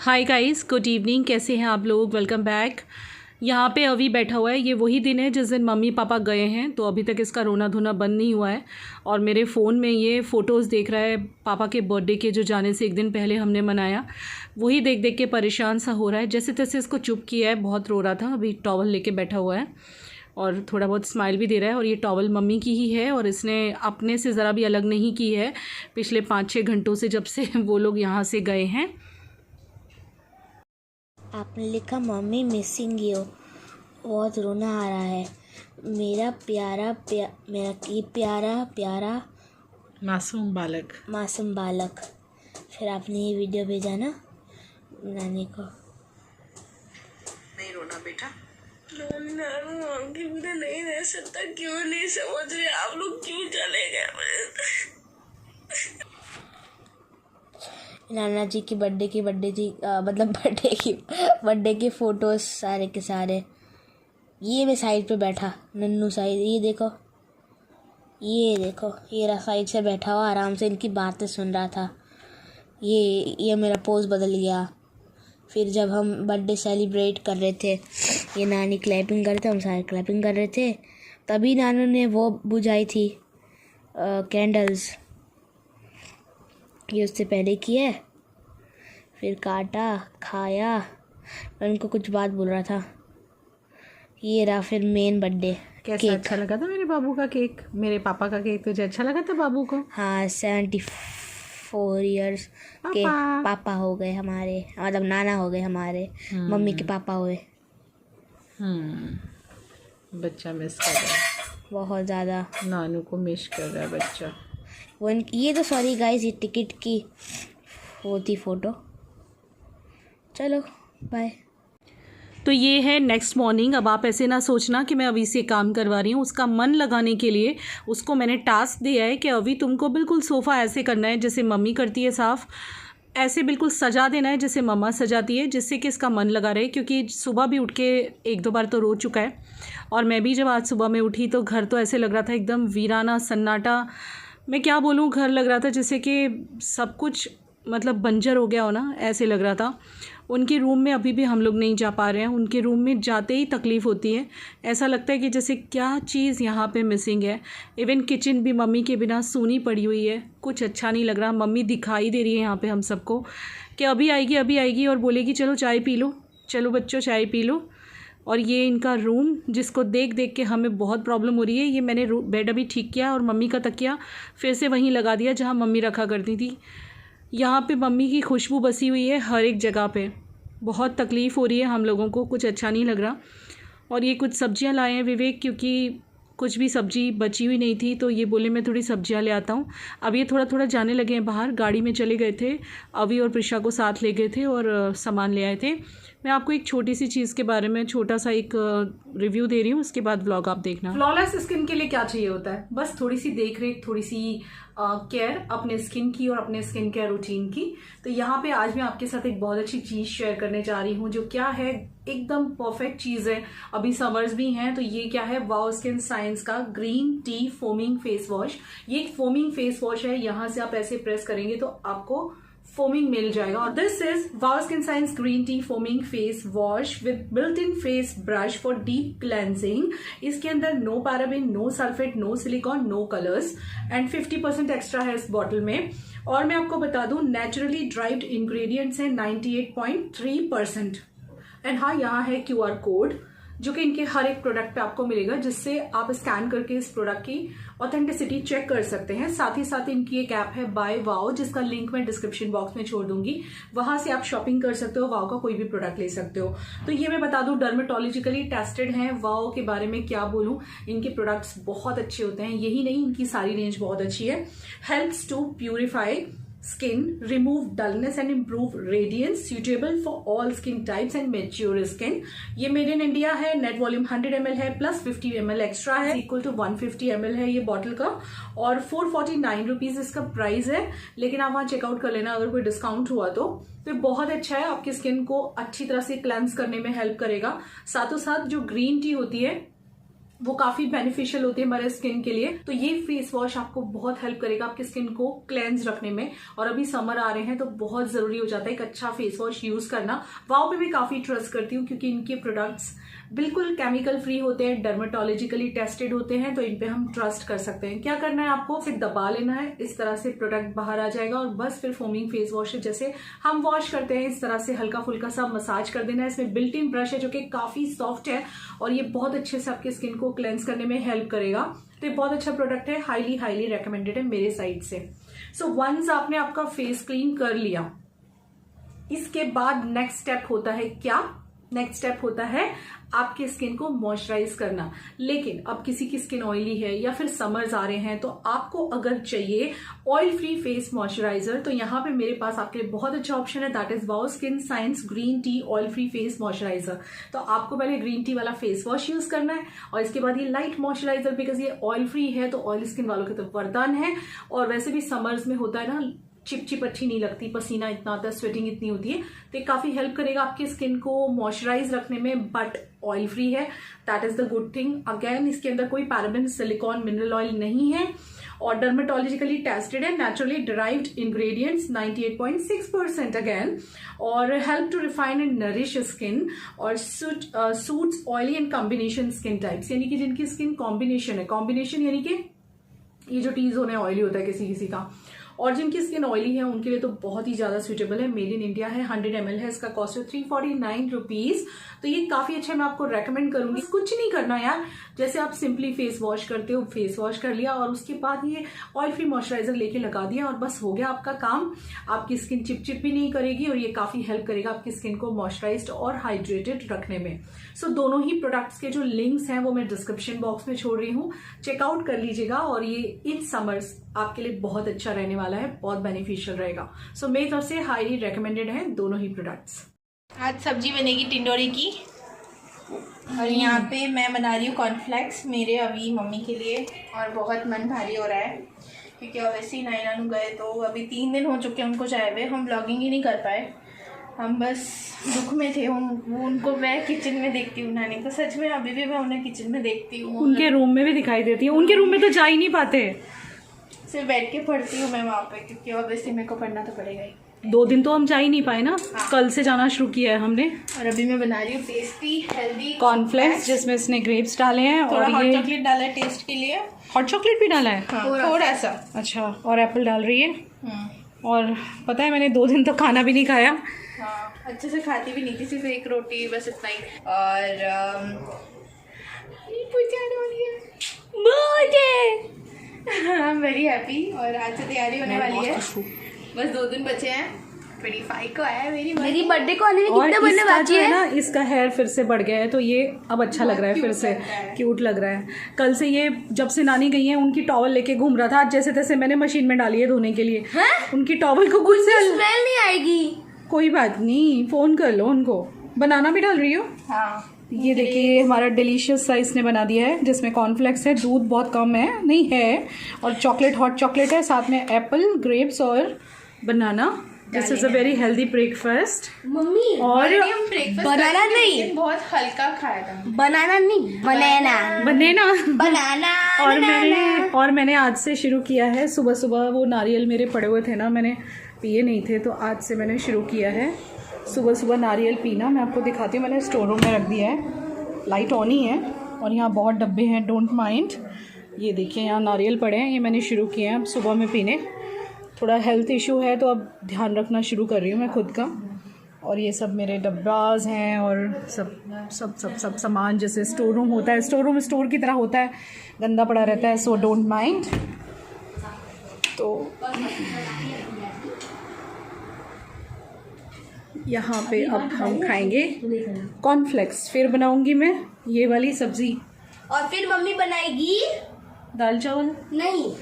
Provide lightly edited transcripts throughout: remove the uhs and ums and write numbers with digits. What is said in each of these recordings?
Hi guys, good evening. कैसे हैं आप लोग? Welcome back. यहाँ पे अभी बैठा हुआ है। ये वही दिन है जिस दिन मम्मी पापा गए हैं, तो अभी तक इसका रोना धोना बंद नहीं हुआ है। और मेरे फ़ोन में ये फ़ोटोज़ देख रहा है पापा के बर्थडे के, जो जाने से एक दिन पहले हमने मनाया। वही देख देख के परेशान सा हो रहा है। जैसे तैसे इसको चुप किया है, बहुत रो रहा था। अभी टॉवल लेके बैठा हुआ है और थोड़ा बहुत स्माइल भी दे रहा है। और ये टॉवल मम्मी की ही है और इसने अपने से ज़रा भी अलग नहीं की है पिछले 5-6 घंटों से, जब से वो लोग यहाँ से गए हैं। आपने लिखा मम्मी मिसिंग यू, बहुत रोना आ रहा है। मेरा प्यारा मासूम बालक। फिर आपने ये वीडियो भेजा ना नानी को। नहीं रोना बेटा। नहीं रह सकता। क्यों नहीं समझ रहे आप लोग? क्यों चले गए? नाना जी की बर्थडे की फ़ोटोज़ सारे के सारे। ये मैं साइड पे बैठा, नन्नू साइड। ये देखो ये रहा, साइड से बैठा हुआ आराम से इनकी बातें सुन रहा था। ये मेरा पोज बदल गया। फिर जब हम बर्थडे सेलिब्रेट कर रहे थे, ये नानी क्लैपिंग कर रहे थे, हम सारे क्लैपिंग कर रहे थे, तभी नानू ने वो बुझाई थी कैंडल्स। ये उससे पहले किया, फिर काटा, खाया। मैं उनको कुछ बात बोल रहा था। ये रहा फिर मेन बर्थडे। कैसा अच्छा लगा था मेरे बाबू का केक? मेरे पापा का केक तुझे अच्छा लगा था बाबू को? हाँ, 74 इयर्स के पापा हो गए हमारे, मतलब नाना हो गए हमारे। मम्मी के पापा हुए। बच्चा मिस कर रहा है बहुत ज़्यादा। नानू को मिस कर रहा है बच्चा। ये तो सॉरी गाइस, ये टिकट की वो थी फ़ोटो। चलो बाय। तो ये है नेक्स्ट मॉर्निंग। अब आप ऐसे ना सोचना कि मैं अभी से काम करवा रही हूँ। उसका मन लगाने के लिए उसको मैंने टास्क दिया है कि अभी तुमको बिल्कुल सोफ़ा ऐसे करना है जैसे मम्मी करती है साफ़, ऐसे बिल्कुल सजा देना है जैसे मम्मा सजाती है, जिससे कि इसका मन लगा रहे। क्योंकि सुबह भी उठ के 1-2 बार तो रो चुका है। और मैं भी जब आज सुबह में उठी तो घर तो ऐसे लग रहा था एकदम वीराना सन्नाटा। मैं क्या बोलूँ, घर लग रहा था जैसे कि सब कुछ मतलब बंजर हो गया हो ना, ऐसे लग रहा था। उनके रूम में अभी भी हम लोग नहीं जा पा रहे हैं। उनके रूम में जाते ही तकलीफ़ होती है। ऐसा लगता है कि जैसे क्या चीज़ यहाँ पे मिसिंग है। इवन किचन भी मम्मी के बिना सूनी पड़ी हुई है, कुछ अच्छा नहीं लग रहा। मम्मी दिखाई दे रही है यहाँ पे हम सबको कि अभी आएगी और बोलेगी चलो चाय पी लो, चलो बच्चों चाय पी लो। और ये इनका रूम, जिसको देख देख के हमें बहुत प्रॉब्लम हो रही है। ये मैंने बेड अभी ठीक किया और मम्मी का तकिया फिर से वहीं लगा दिया जहाँ मम्मी रखा करती थी। यहाँ पे मम्मी की खुशबू बसी हुई है हर एक जगह पे। बहुत तकलीफ़ हो रही है हम लोगों को, कुछ अच्छा नहीं लग रहा। और ये कुछ सब्जियां लाए हैं विवेक, क्योंकि कुछ भी सब्जी बची हुई नहीं थी, तो ये बोले मैं थोड़ी सब्जियां ले आता हूँ। अब ये थोड़ा थोड़ा जाने लगे हैं बाहर। गाड़ी में चले गए थे, अभी और प्रिशा को साथ ले गए थे और सामान ले आए थे। मैं आपको एक छोटी सी चीज़ के बारे में छोटा सा एक रिव्यू दे रही हूँ, उसके बाद व्लॉग आप देखना। फ्लॉलेस स्किन के लिए क्या चाहिए होता है? बस थोड़ी सी देख रेख, थोड़ी सी केयर अपने स्किन की और अपने स्किन केयर रूटीन की। तो यहाँ पे आज मैं आपके साथ एक बहुत अच्छी चीज़ शेयर करने जा रही हूँ, जो क्या है एकदम परफेक्ट चीज़ है। अभी समर्स भी हैं, तो ये क्या है, वाओ स्किन साइंस का green tea foaming face wash. ये एक फोमिंग फेस वॉश है। यहाँ से आप ऐसे प्रेस करेंगे तो आपको फोमिंग मिल जाएगा। और दिस इज वाओ skin science green tea foaming face wash with built in face brush for deep cleansing. इसके अंदर no paraben, no sulphate, no silicone, no colours and 50% extra है इस बॉटल में। और मैं आपको बता दूं, नेचुरली ड्राइव्ड इंग्रेडिएंट्स हैं 98.3%। एंड हाँ, यहाँ है QR कोड जो कि इनके हर एक प्रोडक्ट पे आपको मिलेगा, जिससे आप स्कैन करके इस प्रोडक्ट की ऑथेंटिसिटी चेक कर सकते हैं। साथ ही साथ इनकी एक ऐप है बाय वाओ, जिसका लिंक मैं डिस्क्रिप्शन बॉक्स में छोड़ दूंगी। वहां से आप शॉपिंग कर सकते हो, वाओ का कोई भी प्रोडक्ट ले सकते हो। तो ये मैं बता दूं, डर्मेटोलॉजिकली टेस्टेड हैं। वाओ के बारे में क्या बोलूं, इनके प्रोडक्ट्स बहुत अच्छे होते हैं। यही नहीं, इनकी सारी रेंज बहुत अच्छी है। Helps to purify skin, remove dullness and improve radiance, suitable for all skin types and mature skin. ये मेड इन इंडिया है। नेट वॉल्यूम 100 ml है, प्लस 50 ml एक्स्ट्रा है, इक्वल टू 150 ml है ये बॉटल का। और 449 रुपीज इसका price है। लेकिन आप वहां चेकआउट कर लेना अगर कोई डिस्काउंट हुआ तो। बहुत अच्छा है, आपकी स्किन को अच्छी तरह से क्लेंस करने में हेल्प करेगा। साथों साथ जो ग्रीन टी होती है वो काफी बेनिफिशियल होते हैं हमारे स्किन के लिए। तो ये फेस वॉश आपको बहुत हेल्प करेगा आपकी स्किन को क्लेंज रखने में। और अभी समर आ रहे हैं तो बहुत जरूरी हो जाता है एक अच्छा फेस वॉश यूज करना। वाओ पे भी काफी ट्रस्ट करती हूँ क्योंकि इनके प्रोडक्ट्स बिल्कुल केमिकल फ्री होते हैं, डर्मेटोलॉजिकली टेस्टेड होते हैं, तो इन पे हम ट्रस्ट कर सकते हैं। क्या करना है आपको, फिर दबा लेना है, इस तरह से प्रोडक्ट बाहर आ जाएगा और बस फिर फोमिंग फेस वॉश जैसे हम वॉश करते हैं इस तरह से हल्का फुल्का सा मसाज कर देना है। इसमें बिल्ट इन ब्रश है जो कि काफी सॉफ्ट है और ये बहुत अच्छे से आपकी स्किन को क्लेंस करने में हेल्प करेगा। तो ये बहुत अच्छा प्रोडक्ट है, हाईली हाईली रेकमेंडेड है मेरे साइड से। सो वंस आपने आपका फेस क्लीन कर लिया, इसके बाद नेक्स्ट स्टेप होता है क्या, नेक्स्ट स्टेप होता है आपकी स्किन को मॉइस्चराइज करना। लेकिन अब किसी की स्किन ऑयली है या फिर समर्स आ रहे हैं तो आपको अगर चाहिए ऑयल फ्री फेस मॉइस्चराइजर तो यहाँ पे मेरे पास आपके लिए बहुत अच्छा ऑप्शन है, दैट इज वाओ skin science green T oil free face moisturiser. तो आपको पहले ग्रीन टी वाला फेस वॉश यूज करना है और इसके बाद ये लाइट मॉइस्चराइजर, बिकॉज ये ऑयल फ्री है तो ऑयल स्किन वालों के तो वरदान है। और वैसे भी समर्स में होता है ना, चिपचिप अच्छी नहीं लगती, पसीना इतना आता है, स्वेटिंग इतनी होती है, तो ये काफी हेल्प करेगा आपकी स्किन को मॉइस्चराइज रखने में, बट ऑयल फ्री है, that is the good thing. Again इसके अंदर कोई पैराबेन, सिलिकॉन, मिनरल ऑयल नहीं है और डर्मेटोलॉजिकली टेस्टेड है, नेचुरली डिराइव्ड इंग्रेडिएंट्स 98.6% अगेन, और help to refine and nourish skin और suits oily and combination skin types, यानी कि जिनकी स्किन कॉम्बिनेशन है, कॉम्बिनेशन यानी कि ये जो टी जोन है ऑयली होता है किसी किसी का, और जिनकी स्किन ऑयली है उनके लिए तो बहुत ही ज्यादा सुटेबल है। मेड इन इंडिया है, 100 ml है, इसका कॉस्ट है 349 रुपीज। तो ये काफी अच्छा है, मैं आपको रेकमेंड करूंगी। कुछ नहीं करना यार, जैसे आप सिंपली फेस वॉश करते हो, फेस वॉश कर लिया और उसके बाद ये ऑयल फ्री मॉइस्चराइजर लेके लगा दिया और बस हो गया आपका काम। आपकी स्किन चिपचिप भी नहीं करेगी और ये काफी हेल्प करेगा आपकी स्किन को मॉइस्चराइज्ड और हाइड्रेटेड रखने में। सो दोनों ही प्रोडक्ट्स के जो लिंक्स हैं वो मैं डिस्क्रिप्शन बॉक्स में छोड़ रही हूँ, चेकआउट कर लीजिएगा। और ये इन समर्स आपके लिए बहुत अच्छा रहने वाला है, बहुत बेनिफिशियल रहेगा। सो मेरी तरफ से हाईली रेकमेंडेड है दोनों ही प्रोडक्ट्स। आज सब्जी बनेगी टिंडोरे की और यहाँ पे मैं बना रही हूँ कॉर्नफ्लेक्स मेरे अभी मम्मी के लिए। और बहुत मन भारी हो रहा है क्योंकि वैसे ही नानू गए तो अभी 3 दिन हो चुके हैं उनको जाए हुए, हम ब्लॉगिंग ही नहीं कर पाए, हम बस दुख में थे। उनको मैं किचन में देखती हूँ नानी, तो सच में अभी भी मैं उन्हें किचन में देखती हूँ, उनके रूम में भी दिखाई देती है, उनके रूम में तो जा ही नहीं पाते, सिर्फ बैठ के पढ़ती हूँ मैं वहाँ पे, क्योंकि ऑब्वियसली मेरे को पढ़ना तो पड़ेगा ही। 2 दिन तो हम जा ही नहीं पाए ना, कल से जाना शुरू किया है हमने। और अभी मैं बना रही हूँ टेस्टी हेल्दी कॉर्नफ्लेक्स जिसमें इसने ग्रेप्स डाले हैं थोड़ा और हॉट ये चॉकलेट डाला है टेस्ट के लिए। हॉट चॉकलेट भी डाला है, हाँ, थोड़ा सा। अच्छा, और एप्पल डाल रही है। और पता है मैंने 2 दिन तो खाना भी नहीं खाया। हाँ, अच्छे से खाती भी नहीं थी, सिर्फ एक रोटी बस इतना ही। और आई एम वेरी हैप्पी। और आज से तैयारी होने वाली है, बस 2 दिन बचे हैं। 25 को आया है मेरी बर्थडे को आने में और कितने बनने इसका बाकी जो है है ना, इसका हेयर फिर से बढ़ गया है तो ये अब अच्छा लग रहा है, फिर से क्यूट लग रहा है। कल से ये जब से नानी गई है उनकी टॉवल लेके घूम रहा था, आज जैसे तैसे मैंने मशीन में डाली है धोने के लिए। उनकी टॉवल को कुछ से स्मेल नहीं आएगी। कोई बात नहीं, फोन कर लो उनको। बनाना भी डाल रही हो? हाँ, ये देखिए हमारा डिलीशियस सा इसने बना दिया है, जिसमें कॉर्नफ्लेक्स है, दूध बहुत कम है, नहीं है, और चॉकलेट, हॉट चॉकलेट है, साथ में एप्पल, ग्रेप्स और banana. This is a very healthy breakfast. मम्मी और बनाना नहीं, बहुत हल्का खाया था। बनाना नहीं, बनाना बनेना बनाना। और मैंने आज से शुरू किया है, सुबह सुबह वो नारियल मेरे पड़े हुए थे ना, मैंने पिए नहीं थे, तो आज से मैंने शुरू किया है सुबह सुबह नारियल पीना। मैं आपको दिखाती हूँ, मैंने स्टोर रूम में रख दिया है, लाइट ऑन ही है और यहाँ बहुत डब्बे हैं, डोंट माइंड। ये देखिए यहाँ नारियल पड़े हैं, ये मैंने शुरू किए हैं अब सुबह में पीने। थोड़ा हेल्थ इशू है तो अब ध्यान रखना शुरू कर रही हूँ मैं खुद का। और ये सब मेरे डब्बाज हैं और सब सब सब सब सामान, जैसे स्टोर रूम होता है, स्टोर रूम स्टोर की तरह होता है, गंदा पड़ा रहता है, सो डोंट माइंड। तो यहाँ पे अब हम खाएंगे कॉर्नफ्लेक्स, फिर बनाऊंगी मैं ये वाली सब्जी, और फिर मम्मी बनाएगी दाल चावल नहीं,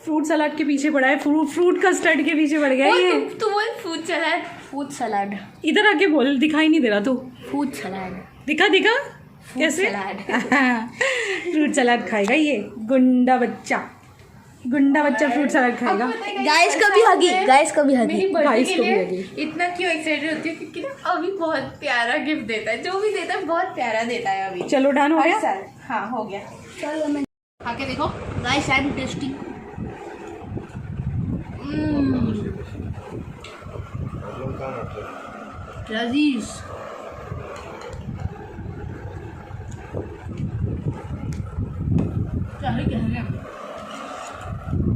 फ्रूट सलाद के पीछे पड़ा है, फ्रूट कस्टर्ड के पीछे पड़ गया ये। तू बोल फूड सलाद इधर आके बोल, दिखाई नहीं दे रहा तू। फूड सलाद, दिखा कैसे फ्रूट सलाद खाएगा ये गुंडा बच्चा फ्रूट सलाद खाएगा। गाइस कभी हगी, गाइस कभी हगी। मेरी बर्थडे गाइस के को भी लिए लगी। इतना क्यों एक्साइटेड होती है, क्योंकि ना अभी बहुत प्यारा गिफ्ट देता है, जो भी देता है बहुत प्यारा देता है अभी। चलो डन हो हर गया। साल हाँ हो गया, चलो मैं खा के देखो। Guys I am testing. लजीज।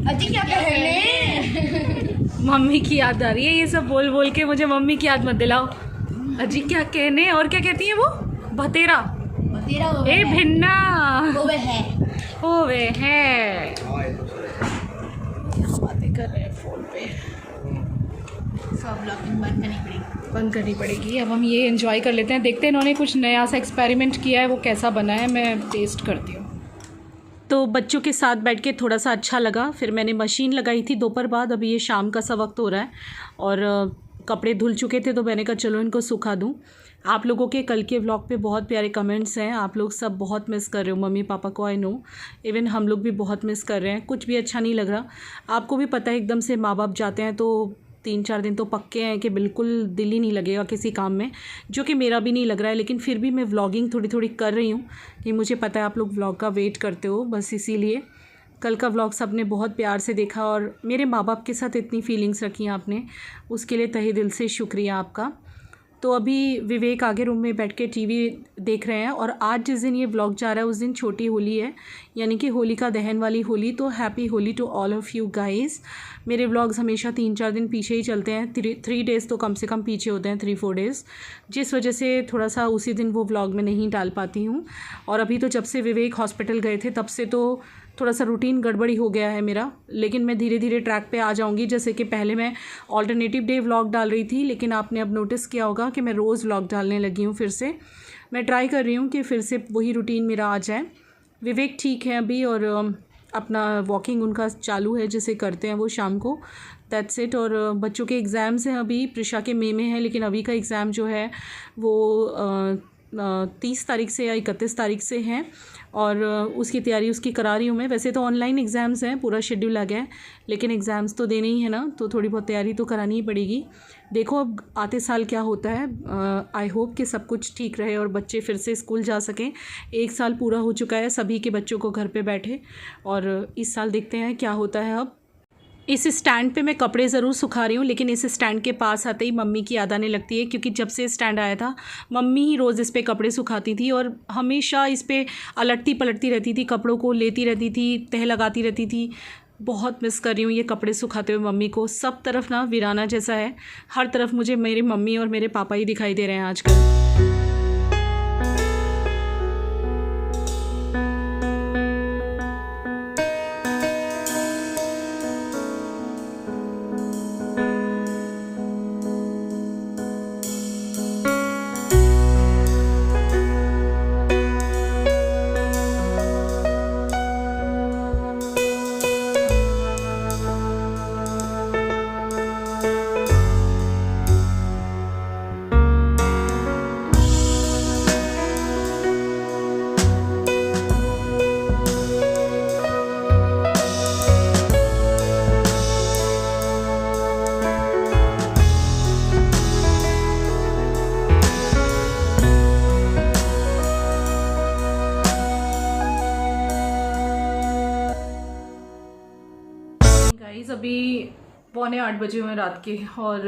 अजी क्या कहने? मम्मी की याद आ रही है, ये सब बोल बोल के मुझे मम्मी की याद मत दिलाओ। अजी क्या कहने, और क्या कहती है वो? भतेरा। तेरा वो ए भिन्ना। वो है। ओ वे है। बातें कर रहे हैं फोन पे। सब ब्लॉगिंग बंद करनी पड़ेगी। अब हम ये एंजॉय कर लेते हैं। देखते हैं इन्होंने कुछ नया सा एक्सपेरिमेंट किया है, वो कैसा बना है, मैं टेस्ट करती हूँ। तो बच्चों के साथ बैठ के थोड़ा सा अच्छा लगा। फिर मैंने मशीन लगाई थी दोपहर बाद, अभी ये शाम का सा वक्त हो रहा है और कपड़े धुल चुके थे तो मैंने कहा चलो इनको सुखा दूँ। आप लोगों के कल के व्लॉग पे बहुत प्यारे कमेंट्स हैं, आप लोग सब बहुत मिस कर रहे हो मम्मी पापा को, आई नो। इवन हम लोग भी बहुत मिस कर रहे हैं, कुछ भी अच्छा नहीं लग रहा। आपको भी पता है एकदम से माँ बाप जाते हैं तो 3-4 दिन तो पक्के हैं कि बिल्कुल दिल ही नहीं लगेगा किसी काम में, जो कि मेरा भी नहीं लग रहा है। लेकिन फिर भी मैं व्लॉगिंग थोड़ी थोड़ी कर रही हूँ कि मुझे पता है आप लोग व्लॉग का वेट करते हो, बस इसीलिए। कल का व्लॉग सब ने बहुत प्यार से देखा और मेरे माँ बाप के साथ इतनी फीलिंग्स रखी आपने, उसके लिए तहे दिल से शुक्रिया आपका। तो अभी विवेक आगे रूम में बैठ के टीवी देख रहे हैं और आज जिस दिन ये व्लॉग जा रहा है उस दिन छोटी होली है, यानी कि होलिका दहन वाली होली। तो happy Holi to all of you guys. मेरे व्लॉग्स हमेशा 3-4 दिन पीछे ही चलते हैं, 3 डेज़ तो कम से कम पीछे होते हैं, 3-4 डेज़, जिस वजह से थोड़ा सा उसी दिन वो व्लॉग में नहीं डाल पाती हूँ। और अभी तो जब से विवेक हॉस्पिटल गए थे तब से तो थोड़ा सा रूटीन गड़बड़ी हो गया है मेरा, लेकिन मैं धीरे धीरे ट्रैक पे आ जाऊंगी। जैसे कि पहले मैं ऑल्टरनेटिव डे व्लॉग डाल रही थी, लेकिन आपने अब नोटिस किया होगा कि मैं रोज़ व्लॉग डालने लगी हूँ। फिर से मैं ट्राई कर रही हूँ कि फिर से वही रूटीन मेरा आ जाए। विवेक ठीक है अभी और अपना वॉकिंग उनका चालू है, जैसे करते हैं वो शाम को, दैट्स इट। और बच्चों के एग्ज़ाम्स हैं, अभी प्रिशा के मई में है, लेकिन अभी का एग्ज़ाम जो है वो 30 तारीख से या 31 तारीख से हैं और उसकी तैयारी उसकी करा रही हूँ मैं। वैसे तो ऑनलाइन एग्ज़ाम्स हैं, पूरा शेड्यूल आ गया है, लेकिन एग्ज़ाम्स तो देने ही है ना, तो थोड़ी बहुत तैयारी तो करानी ही पड़ेगी। देखो अब आते साल क्या होता है। आई होप कि सब कुछ ठीक रहे और बच्चे फिर से स्कूल जा सकें। 1 साल पूरा हो चुका है सभी के बच्चों को घर पे बैठे, और इस साल देखते हैं क्या होता है। अब इस स्टैंड पे मैं कपड़े ज़रूर सुखा रही हूँ, लेकिन इस स्टैंड के पास आते ही मम्मी की याद आने लगती है, क्योंकि जब से स्टैंड आया था मम्मी ही रोज़ इस पे कपड़े सुखाती थी और हमेशा इस पे अलटती पलटती रहती थी, कपड़ों को लेती रहती थी, तह लगाती रहती थी। बहुत मिस कर रही हूँ ये कपड़े सुखाते हुए मम्मी को। सब तरफ ना वीराना जैसा है, हर तरफ मुझे मेरी मम्मी और मेरे पापा ही दिखाई दे रहे हैं आजकल। अभी 7:45 बजे हुए रात के और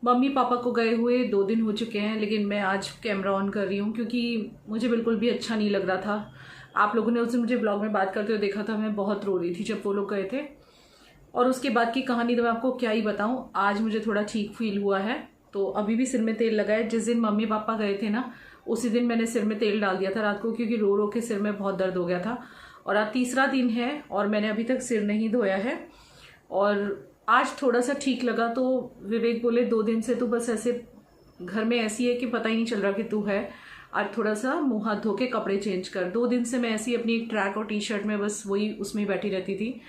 मम्मी पापा को गए हुए 2 दिन हो चुके हैं, लेकिन मैं आज कैमरा ऑन कर रही हूँ क्योंकि मुझे बिल्कुल भी अच्छा नहीं लग रहा था। आप लोगों ने उस दिन मुझे ब्लॉग में बात करते हुए देखा था, मैं बहुत रो रही थी जब वो लोग गए थे। और उसके बाद की कहानी तो मैं आपको क्या ही बताऊँ। आज मुझे थोड़ा ठीक फील हुआ है, तो अभी भी सिर में तेल लगा है। जिस दिन मम्मी पापा गए थे ना, उसी दिन मैंने सिर में तेल डाल दिया था रात को, क्योंकि रो रो के सिर में बहुत दर्द हो गया था। और आज 3रा दिन है और मैंने अभी तक सिर नहीं धोया है। और आज थोड़ा सा ठीक लगा तो विवेक बोले 2 दिन से तो बस ऐसे घर में ऐसी है कि पता ही नहीं चल रहा कि तू है, आज थोड़ा सा मुँह हाथ धो के कपड़े चेंज कर। 2 दिन से मैं ऐसी अपनी एक ट्रैक और टी-शर्ट में बस वही उसमें ही बैठी रहती थी।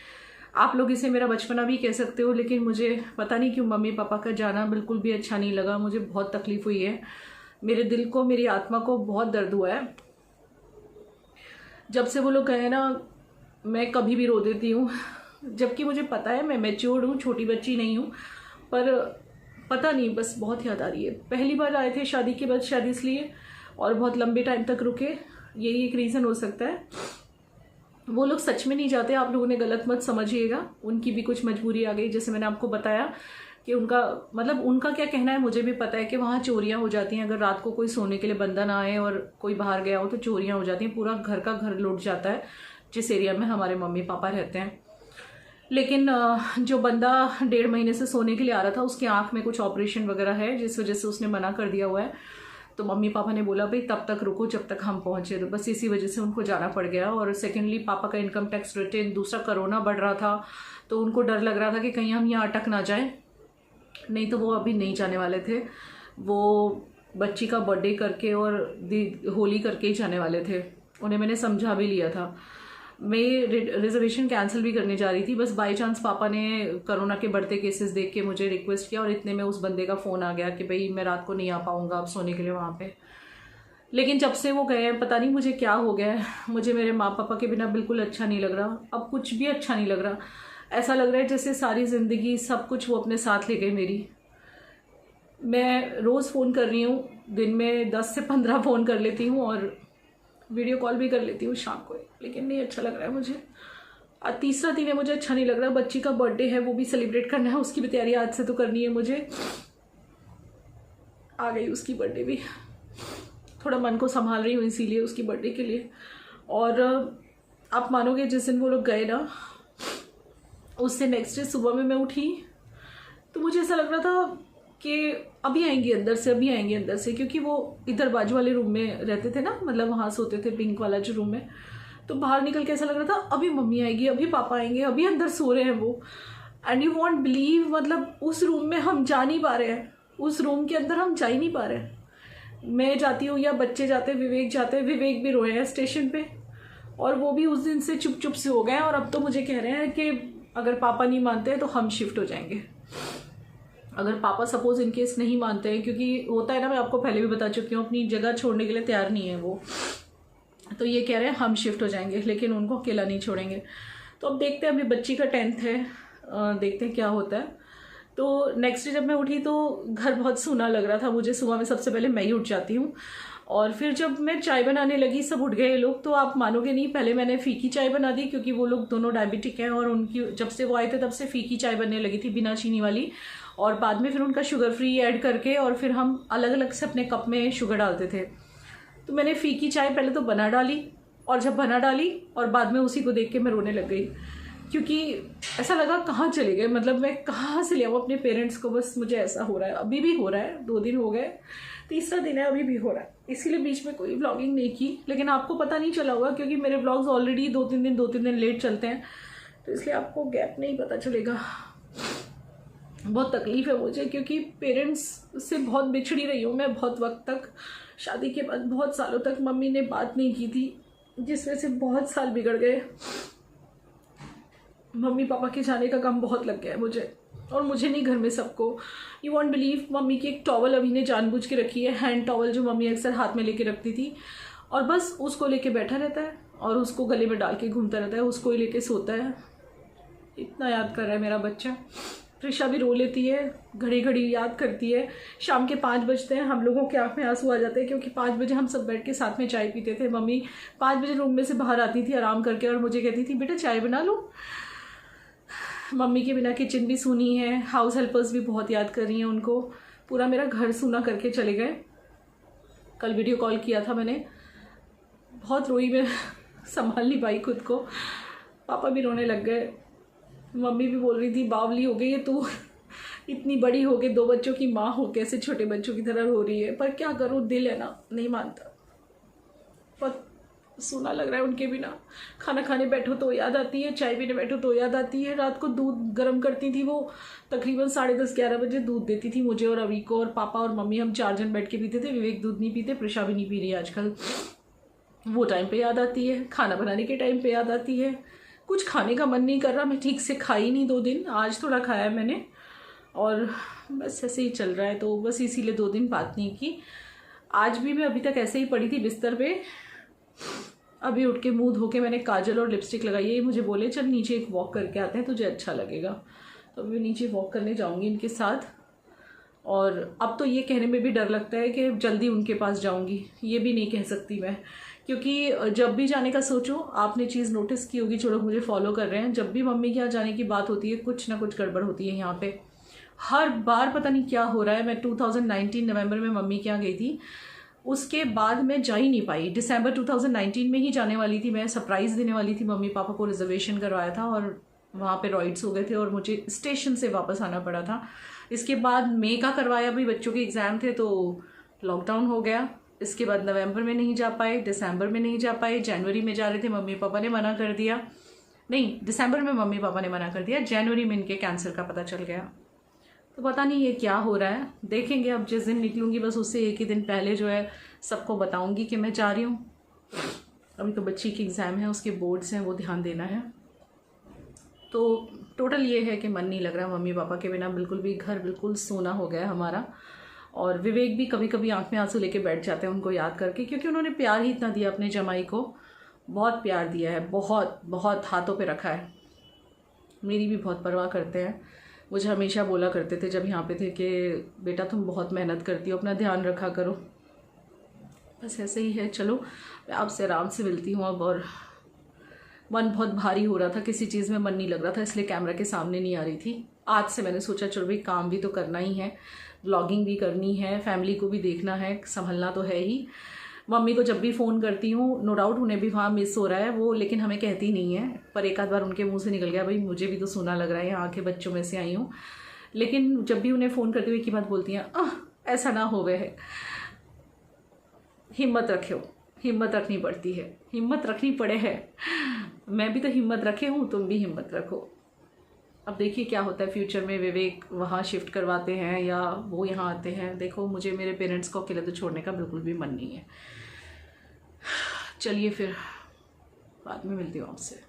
आप लोग इसे मेरा बचपना भी कह सकते हो, लेकिन मुझे पता नहीं क्यों मम्मी पापा का जाना बिल्कुल भी अच्छा नहीं लगा। मुझे बहुत तकलीफ़ हुई है, मेरे दिल को, मेरी आत्मा को बहुत दर्द हुआ है। जब से वो लोग गए ना, मैं कभी भी रो देती हूँ, जबकि मुझे पता है मैं मैच्योर्ड हूँ, छोटी बच्ची नहीं हूँ, पर पता नहीं बस बहुत याद आ रही है। पहली बार आए थे शादी के बाद, शादी इसलिए, और बहुत लंबे टाइम तक रुके, यही एक रीज़न हो सकता है। वो लोग सच में नहीं जाते, आप लोगों ने गलत मत समझिएगा, उनकी भी कुछ मजबूरी आ गई। जैसे मैंने आपको बताया कि उनका मतलब उनका क्या कहना है मुझे भी पता है कि वहाँ चोरियाँ हो जाती हैं। अगर रात को कोई सोने के लिए बंदा ना आए और कोई बाहर गया हो तो चोरियाँ हो जाती हैं, पूरा घर का घर लुट जाता है जिस एरिया में हमारे मम्मी पापा रहते हैं। लेकिन जो बंदा 1.5 महीने से सोने के लिए आ रहा था, उसकी आँख में कुछ ऑपरेशन वगैरह है जिस वजह से उसने मना कर दिया हुआ है। तो मम्मी पापा ने बोला भाई तब तक रुको जब तक हम पहुँचे, तो बस इसी वजह से उनको जाना पड़ गया। और सेकेंडली पापा का इनकम टैक्स रिटर्न, दूसरा कोरोना बढ़ रहा था तो उनको डर लग रहा था कि कहीं हम यहाँ अटक ना जाएं, नहीं तो वो अभी नहीं जाने वाले थे। वो बच्ची का बर्थडे करके और होली करके ही जाने वाले थे। उन्हें मैंने समझा भी लिया था। मैं रिजर्वेशन कैंसिल भी करने जा रही थी, बस बाय चांस पापा ने कोरोना के बढ़ते केसेस देख के मुझे रिक्वेस्ट किया और इतने में उस बंदे का फ़ोन आ गया कि भाई मैं रात को नहीं आ पाऊँगा अब सोने के लिए वहाँ पे। लेकिन जब से वो गए हैं पता नहीं मुझे क्या हो गया है, मुझे मेरे माँ पापा के बिना बिल्कुल अच्छा नहीं लग रहा। अब कुछ भी अच्छा नहीं लग रहा, ऐसा लग रहा है जैसे सारी ज़िंदगी सब कुछ वो अपने साथ ले गए मेरी। मैं रोज़ फ़ोन कर रही हूँ, दिन में 10 से 15 फ़ोन कर लेती हूँ और वीडियो कॉल भी कर लेती हूँ शाम को, लेकिन नहीं अच्छा लग रहा है मुझे। आज तीसरा दिन है, मुझे अच्छा नहीं लग रहा। बच्ची का बर्थडे है, वो भी सेलिब्रेट करना है, उसकी भी तैयारी आज से तो करनी है मुझे। आ गई उसकी बर्थडे भी, थोड़ा मन को संभाल रही हूँ इसीलिए उसकी बर्थडे के लिए। और आप मानोगे जिस दिन वो लोग गए ना, उससे नेक्स्ट डे सुबह में मैं उठी तो मुझे ऐसा लग रहा था कि अभी आएंगी अंदर से, अभी आएंगी अंदर से, क्योंकि वो इधर बाजू वाले रूम में रहते थे ना, मतलब वहाँ सोते थे पिंक वाला जो रूम है। तो बाहर निकल के ऐसा लग रहा था अभी मम्मी आएगी, अभी पापा आएंगे, अभी अंदर सो रहे हैं वो। एंड यू वॉन्ट बिलीव, मतलब उस रूम में हम जा नहीं पा रहे हैं, उस रूम के अंदर हम जा ही नहीं पा रहे हैं। मैं जाती हूँ या बच्चे जाते, विवेक जाते, विवेक भी रोए हैं स्टेशन पे, और वो भी उस दिन से चुप चुप से हो गए हैं। और अब तो मुझे कह रहे हैं कि अगर पापा नहीं मानते हैं तो हम शिफ्ट हो जाएंगे। अगर पापा सपोज इन केस नहीं मानते हैं, क्योंकि होता है ना, मैं आपको पहले भी बता चुकी हूँ, अपनी जगह छोड़ने के लिए तैयार नहीं है वो, तो ये कह रहे हैं हम शिफ्ट हो जाएंगे, लेकिन उनको अकेला नहीं छोड़ेंगे। तो अब देखते हैं, अभी बच्ची का 10th है, देखते हैं क्या होता है। तो नेक्स्ट डे जब मैं उठी तो घर बहुत सूना लग रहा था मुझे। सुबह में सबसे पहले मैं ही उठ जाती हूँ, और फिर जब मैं चाय बनाने लगी सब उठ गए लोग। तो आप मानोगे नहीं, पहले मैंने फीकी चाय बना दी, क्योंकि वो लोग दोनों डायबिटिक हैं और उनकी जब से वो आए थे तब से फीकी चाय बनने लगी थी बिना चीनी वाली। और बाद में फिर उनका शुगर फ्री ऐड करके, और फिर हम अलग अलग से अपने कप में शुगर डालते थे। तो मैंने फीकी चाय पहले तो बना डाली, और जब बना डाली और बाद में उसी को देख के मैं रोने लग गई, क्योंकि ऐसा लगा कहाँ चले गए, मतलब मैं कहाँ से ले आऊँ अपने पेरेंट्स को। बस मुझे ऐसा हो रहा है, अभी भी हो रहा है, 2 दिन हो गए, तीसरा दिन है, अभी भी हो रहा है। इसीलिए बीच में कोई व्लॉगिंग नहीं की, लेकिन आपको पता नहीं चला होगा क्योंकि मेरे व्लॉग्स ऑलरेडी 2-3 दिन लेट चलते हैं, तो इसलिए आपको गैप नहीं पता चलेगा। बहुत तकलीफ़ है मुझे, क्योंकि पेरेंट्स से बहुत बिछड़ी रही हूँ मैं बहुत वक्त तक। शादी के बाद बहुत सालों तक मम्मी ने बात नहीं की थी, जिस वजह से बहुत साल बिगड़ गए। मम्मी पापा के जाने का गम बहुत लग गया है मुझे, और मुझे नहीं, घर में सबको। यू वॉन्ट बिलीव, मम्मी की एक टॉवल अभी ने जानबूझ के रखी है, हैंड टॉवल, जो मम्मी अक्सर हाथ में लेके रखती थी, और बस उसको लेके बैठा रहता है और उसको गले में डाल के घूमता रहता है, उसको ही लेके सोता है। इतना याद कर रहा है मेरा बच्चा। त्रिशा भी रो लेती है, घड़ी घड़ी याद करती है। शाम के 5 बजते हैं, हम लोगों के आँख में आंसू आ जाते हैं, क्योंकि 5 बजे हम सब बैठ के साथ में चाय पीते थे। मम्मी 5 बजे रूम में से बाहर आती थी आराम करके, और मुझे कहती थी बेटा चाय बना लो। मम्मी के बिना किचन भी सूनी है, हाउस हेल्पर्स भी बहुत याद कर रही हैं उनको। पूरा मेरा घर सूना करके चले गए। कल वीडियो कॉल किया था मैंने, बहुत रोई मैं, संभाल नहीं पाई खुद को। पापा भी रोने लग गए, मम्मी भी बोल रही थी बावली हो गई है तू, इतनी बड़ी हो गई, 2 बच्चों की माँ हो कैसे छोटे बच्चों की तरह रो रही है। पर क्या करूँ, दिल है ना, नहीं मानता। बहुत सूना लग रहा है उनके बिना। खाना खाने बैठो तो याद आती है, चाय पीने बैठो तो याद आती है। रात को दूध गर्म करती थी वो, तकरीबन 10:30-11 बजे दूध देती थी मुझे और अभी को, और पापा और मम्मी हम 4 जन बैठ के पीते थे। विवेक दूध नहीं पीते, प्रिशा भी नहीं पी रही आजकल। वो टाइम पे याद आती है, खाना बनाने के टाइम पे याद आती है। कुछ खाने का मन नहीं कर रहा, मैं ठीक से खाई नहीं 2 दिन, आज थोड़ा खाया मैंने, और बस ऐसे ही चल रहा है। तो बस इसीलिए 2 दिन बात नहीं की। आज भी मैं अभी तक ऐसे ही पड़ी थी बिस्तर पे। अभी उठ के मुंह धो के मैंने काजल और लिपस्टिक लगाई है। मुझे बोले चल नीचे एक वॉक करके आते हैं, तुझे अच्छा लगेगा। तो अभी नीचे वॉक करने जाऊंगी इनके साथ। और अब तो ये कहने में भी डर लगता है कि जल्दी उनके पास जाऊंगी, ये भी नहीं कह सकती मैं, क्योंकि जब भी जाने का सोचो, आपने चीज़ नोटिस की होगी, जो लोग मुझे फॉलो कर रहे हैं, जब भी मम्मी के यहाँ जाने की बात होती है कुछ ना कुछ गड़बड़ होती है यहाँ पे। हर बार पता नहीं क्या हो रहा है। मैं 2019 नवंबर में मम्मी के यहाँ गई थी, उसके बाद मैं जा ही नहीं पाई। दिसंबर 2019 में ही जाने वाली थी, मैं सरप्राइज़ देने वाली थी मम्मी पापा को, रिजर्वेशन करवाया था और वहाँ पे रॉइड्स हो गए थे और मुझे स्टेशन से वापस आना पड़ा था। इसके बाद मई का करवाया, भी बच्चों के एग्ज़ाम थे तो लॉकडाउन हो गया। इसके बाद नवंबर में नहीं जा पाए, दिसंबर में नहीं जा पाए, जनवरी में जा रहे थे, मम्मी पापा ने मना कर दिया। नहीं, दिसंबर में मम्मी पापा ने मना कर दिया, जनवरी में इनके कैंसर का पता चल गया। तो पता नहीं ये क्या हो रहा है, देखेंगे। अब जिस दिन निकलूँगी बस उससे एक ही दिन पहले जो है सबको बताऊँगी कि मैं जा रही हूँ। अभी तो बच्ची की एग्ज़ाम है, उसके बोर्ड्स हैं, वो ध्यान देना है। तो टोटल ये है कि मन नहीं लग रहा मम्मी पापा के बिना, बिल्कुल भी। घर बिल्कुल सोना हो गया है हमारा। और विवेक भी कभी कभी आंख में आंसू लेके बैठ जाते हैं उनको याद करके, क्योंकि उन्होंने प्यार ही इतना दिया अपने जमाई को, बहुत प्यार दिया है, बहुत बहुत हाथों पे रखा है। मेरी भी बहुत परवाह करते हैं। मुझे हमेशा बोला करते थे जब यहाँ पे थे कि बेटा तुम बहुत मेहनत करती हो, अपना ध्यान रखा करो। बस ऐसे ही है। चलो मैं आपसे आराम से मिलती हूँ अब। और मन बहुत भारी हो रहा था, किसी चीज़ में मन नहीं लग रहा था, इसलिए कैमरा के सामने नहीं आ रही थी। आज से मैंने सोचा चलो भाई काम भी तो करना ही है, व्लॉगिंग भी करनी है, फैमिली को भी देखना है, संभलना तो है ही। मम्मी को जब भी फ़ोन करती हूँ, नो डाउट उन्हें भी वहाँ मिस हो रहा है वो, लेकिन हमें कहती नहीं है। पर एक आध बार उनके मुंह से निकल गया, भाई मुझे भी तो सूना लग रहा है, यहाँ के बच्चों में से आई हूँ। लेकिन जब भी उन्हें फ़ोन करती हुए की बात बोलती हैं, ऐसा ना हो गए है, हिम्मत रखो, हिम्मत रखनी पड़ती है, हिम्मत रखनी पड़े है। मैं भी तो हिम्मत रखे हूँ, तुम भी हिम्मत रखो। अब देखिए क्या होता है फ्यूचर में, विवेक वहाँ शिफ्ट करवाते हैं या वो यहाँ आते हैं। देखो मुझे मेरे पेरेंट्स को अकेले तो छोड़ने का बिल्कुल भी मन नहीं है। चलिए फिर बाद में मिलती हूँ आपसे।